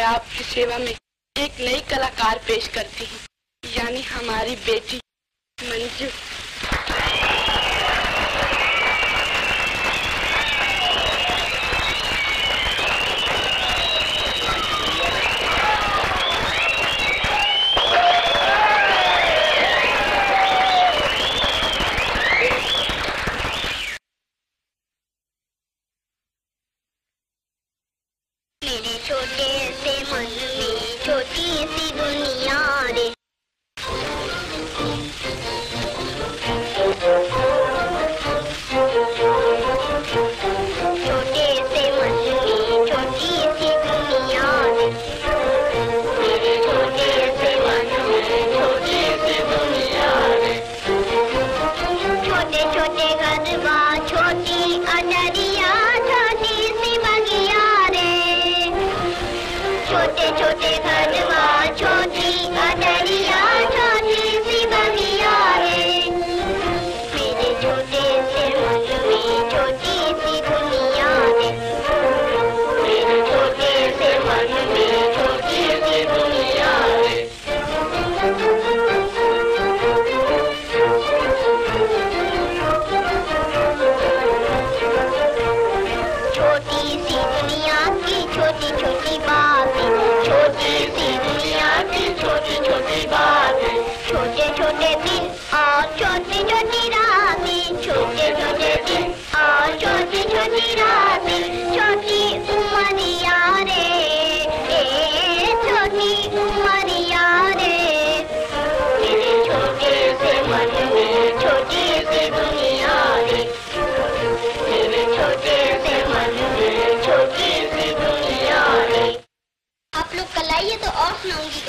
मैं आपकी सेवा में एक नई कलाकार पेश करती हूँ, यानी हमारी बेटी मंजू। मेरे छोटे से मन में छोटी सी दुनिया रे, छोटे से मन में छोटी सी दुनिया रे, मेरे छोटे से मन में छोटी सी दुनिया रे, छोटे छोटे गरबा छोटी अडरिया छोटी सी बगिया रे, छोटे छोटे गरबा छोटी अडरिया छोटी सी बगिया रे, मेरे छोटे से मन में छोटी सी दुनिया रे, मेरे छोटे से मन में छोटी सी दुनिया रे, छोटी सी दुनिया की छोटी छोटी बातें, छोटी सी दुनिया की छोटी छोटी बातें, छोटे छोटे दिन और छोटी छोटी रातें, छोटे छोटे दिन और छोटी छोटी रातें, छोटी उमरिया रे, छोटी उमरिया रे, मेरे छोटे से मन में छोटी सी दुनिया रे, मेरे छोटे से मन में छोटी सी दुनिया रे। आप लोग कल आइए तो और सुनाऊंगी।